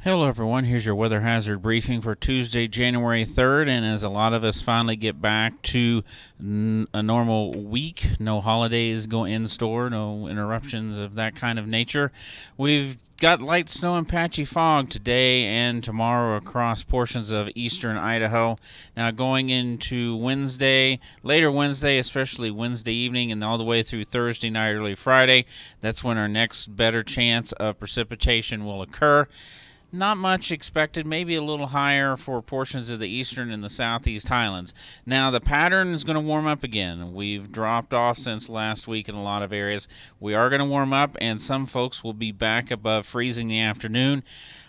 Hello everyone, here's your weather hazard briefing for Tuesday, January 3rd, and as a lot of us finally get back to a normal week, no holidays go in store, no interruptions of that kind of nature, we've got light snow and patchy fog today and tomorrow across portions of eastern Idaho. Now going into Wednesday, later Wednesday, especially Wednesday evening and all the way through Thursday night, early Friday, that's when our next better chance of precipitation will occur. Not much expected, maybe a little higher for portions of the eastern and the southeast highlands. Now, the pattern is going to warm up again. We've dropped off since last week in a lot of areas. We are going to warm up, and some folks will be back above freezing in the afternoon.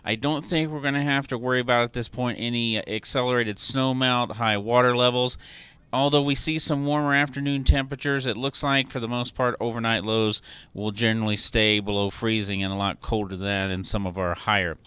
I don't think we're going to have to worry about at this point any accelerated snow melt, high water levels. Although we see some warmer afternoon temperatures, it looks like for the most part overnight lows will generally stay below freezing and a lot colder than that in some of our higher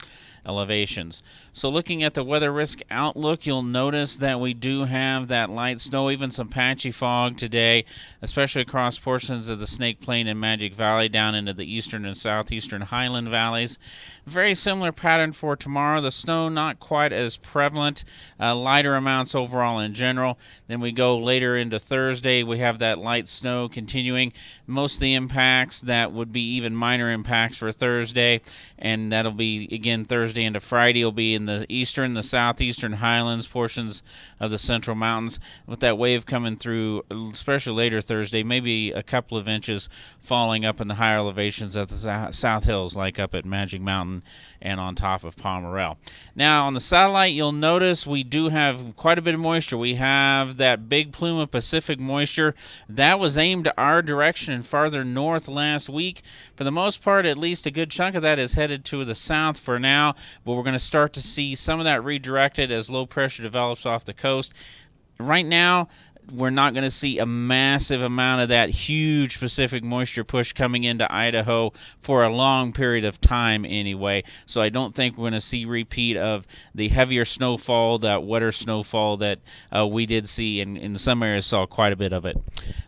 elevations. So looking at the weather risk outlook, you'll notice that we do have that light snow, even some patchy fog today, especially across portions of the Snake Plain and Magic Valley down into the eastern and southeastern highland valleys. Very similar pattern for tomorrow. The snow not quite as prevalent, lighter amounts overall in general. Then we go later into Thursday, we have that light snow continuing. Most of the impacts that would be even minor impacts for Thursday, and that'll be again Thursday into Friday will be in the eastern, the southeastern highlands, portions of the central mountains, with that wave coming through, especially later Thursday, maybe a couple of inches falling up in the higher elevations of the south hills, like up at Magic Mountain and on top of Pomerelle. Now, on the satellite, you'll notice we do have quite a bit of moisture. We have that big plume of Pacific moisture that was aimed our direction and farther north last week. For the most part, at least a good chunk of that is headed to the south for now, but we're going to start to see some of that redirected as low pressure develops off the coast. Right now, we're not going to see a massive amount of that huge Pacific moisture push coming into Idaho for a long period of time anyway. So I don't think we're going to see repeat of the heavier snowfall, that wetter snowfall that we did see, and in some areas saw quite a bit of it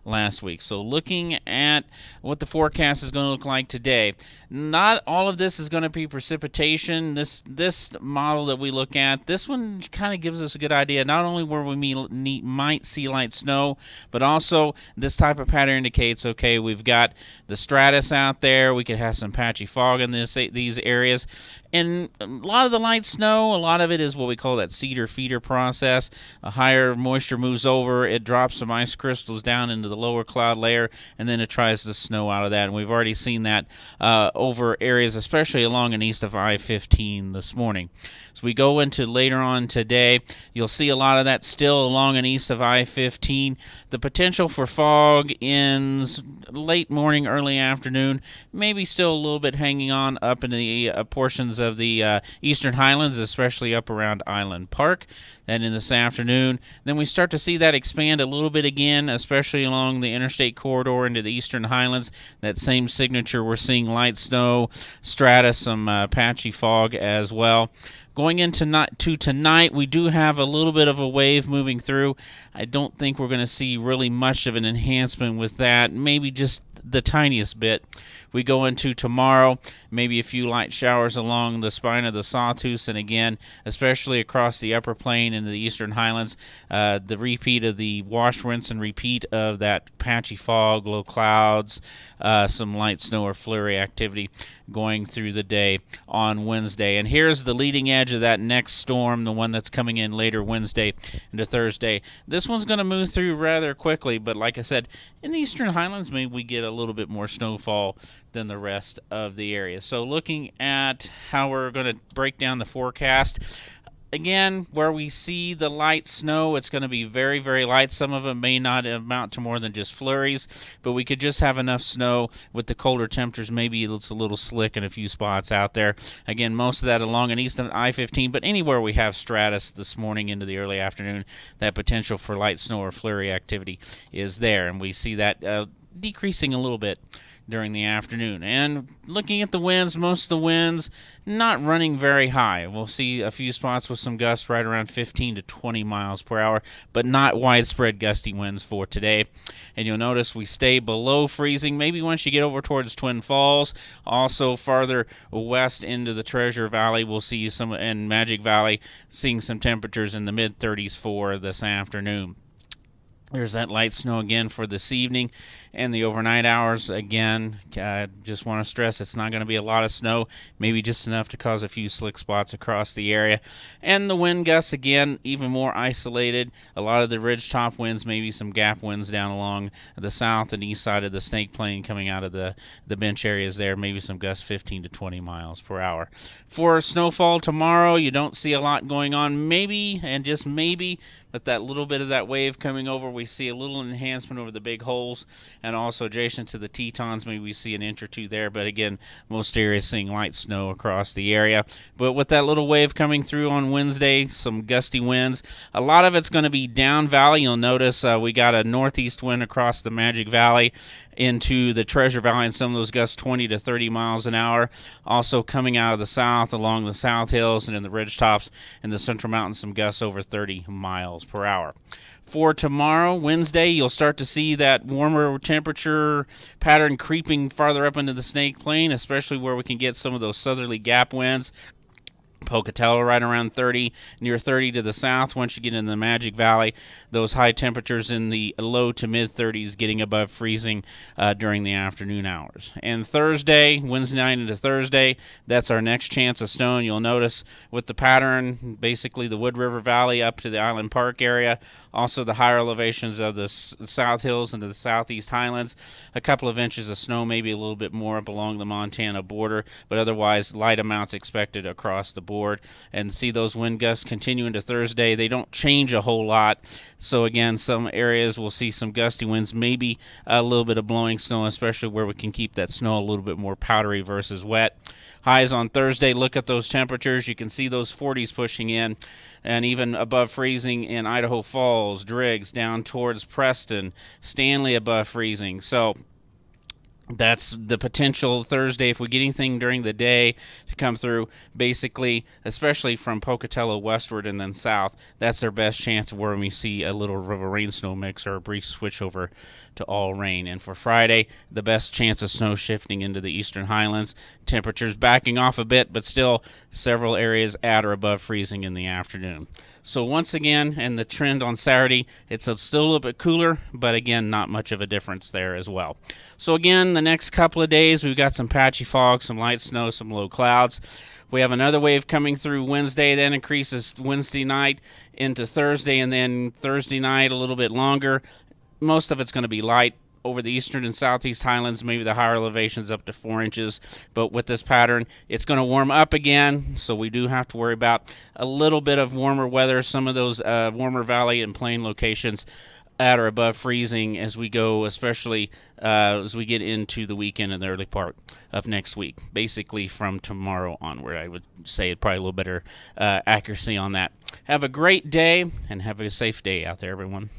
last week. So looking at what the forecast is going to look like today, not all of this is going to be precipitation. This model that we look at, this one kind of gives us a good idea, not only where we might see light snow, but also this type of pattern indicates, okay, we've got the stratus out there, we could have some patchy fog in these areas, and a lot of the light snow, a lot of it is what we call that cedar feeder process. A higher moisture moves over, it drops some ice crystals down into the lower cloud layer, and then it tries to snow out of that, and we've already seen that over areas, especially along and east of I-15 this morning. As we go into later on today, you'll see a lot of that still along and east of I-15. The potential for fog ends late morning, early afternoon, maybe still a little bit hanging on up in the portions of the eastern highlands, especially up around Island Park. Then in this afternoon, then we start to see that expand a little bit again, especially along the interstate corridor into the eastern highlands. That same signature, we're seeing light snow, stratus, some patchy fog as well. Going into tonight, we do have a little bit of a wave moving through. I don't think we're going to see really much of an enhancement with that, maybe just the tiniest bit. We go into tomorrow, maybe a few light showers along the spine of the Sawtooth, and again, especially across the upper plain into the eastern highlands, the repeat of the wash, rinse, and repeat of that patchy fog, low clouds, some light snow or flurry activity going through the day on Wednesday. And here's the leading edge of that next storm, the one that's coming in later Wednesday into Thursday. This one's going to move through rather quickly, but like I said, in the eastern highlands, maybe we get a little bit more snowfall than the rest of the area. So looking at how we're going to break down the forecast, again, where we see the light snow, it's going to be very, very light. Some of it may not amount to more than just flurries, but we could just have enough snow with the colder temperatures. Maybe it's a little slick in a few spots out there. Again, most of that along and east of I-15, but anywhere we have stratus this morning into the early afternoon, that potential for light snow or flurry activity is there, and we see that decreasing a little bit during the afternoon. And looking at the winds, most of the winds not running very high. We'll see a few spots with some gusts right around 15 to 20 miles per hour, but not widespread gusty winds for today. And you'll notice we stay below freezing, maybe once you get over towards Twin Falls. Also farther west into the Treasure Valley, we'll see some, and Magic Valley, seeing some temperatures in the mid-30s for this afternoon. There's that light snow again for this evening and the overnight hours. Again, I just want to stress it's not going to be a lot of snow, maybe just enough to cause a few slick spots across the area. And the wind gusts, again, even more isolated. A lot of the ridgetop winds, maybe some gap winds down along the south and east side of the Snake Plain coming out of the bench areas there, maybe some gusts 15 to 20 miles per hour. For snowfall tomorrow, you don't see a lot going on. Maybe, and just maybe, but that little bit of that wave coming over, we see a little enhancement over the big holes, and also adjacent to the Tetons, maybe we see an inch or two there. But again, most areas seeing light snow across the area. But with that little wave coming through on Wednesday, some gusty winds. A lot of it's going to be down valley. You'll notice we got a northeast wind across the Magic Valley into the Treasure Valley, and some of those gusts 20 to 30 miles an hour. Also coming out of the south along the South Hills and in the ridgetops and the Central Mountains, some gusts over 30 miles per hour. For tomorrow, Wednesday, you'll start to see that warmer temperature pattern creeping farther up into the Snake Plain, especially where we can get some of those southerly gap winds. Pocatello right around 30, near 30 to the south. Once you get into the Magic Valley, those high temperatures in the low to mid-30s getting above freezing during the afternoon hours. And Thursday, Wednesday night into Thursday, that's our next chance of snow. And you'll notice with the pattern, basically the Wood River Valley up to the Island Park area, also the higher elevations of the South Hills into the Southeast Highlands, a couple of inches of snow, maybe a little bit more up along the Montana border, but otherwise light amounts expected across the board. And see those wind gusts continue into Thursday. They don't change a whole lot. So again, some areas will see some gusty winds, maybe a little bit of blowing snow, especially where we can keep that snow a little bit more powdery versus wet. Highs on Thursday, look at those temperatures. You can see those 40s pushing in, and even above freezing in Idaho Falls, Driggs, down towards Preston, Stanley above freezing. So that's the potential Thursday if we get anything during the day to come through, basically, especially from Pocatello westward and then south. That's their best chance of where we see a little of a rain-snow mix or a brief switch over to all rain. And for Friday, the best chance of snow shifting into the eastern highlands. Temperatures backing off a bit, but still several areas at or above freezing in the afternoon. So once again, and the trend on Saturday, it's still a little bit cooler, but again, not much of a difference there as well. So again, the next couple of days, we've got some patchy fog, some light snow, some low clouds. We have another wave coming through Wednesday, then increases Wednesday night into Thursday, and then Thursday night a little bit longer. Most of it's going to be light over the eastern and southeast highlands, maybe the higher elevations up to 4 inches. But with this pattern, it's going to warm up again, so we do have to worry about a little bit of warmer weather. Some of those warmer valley and plain locations at or above freezing as we go, especially as we get into the weekend and the early part of next week. Basically from tomorrow onward, I would say probably a little better accuracy on that. Have a great day and have a safe day out there, everyone.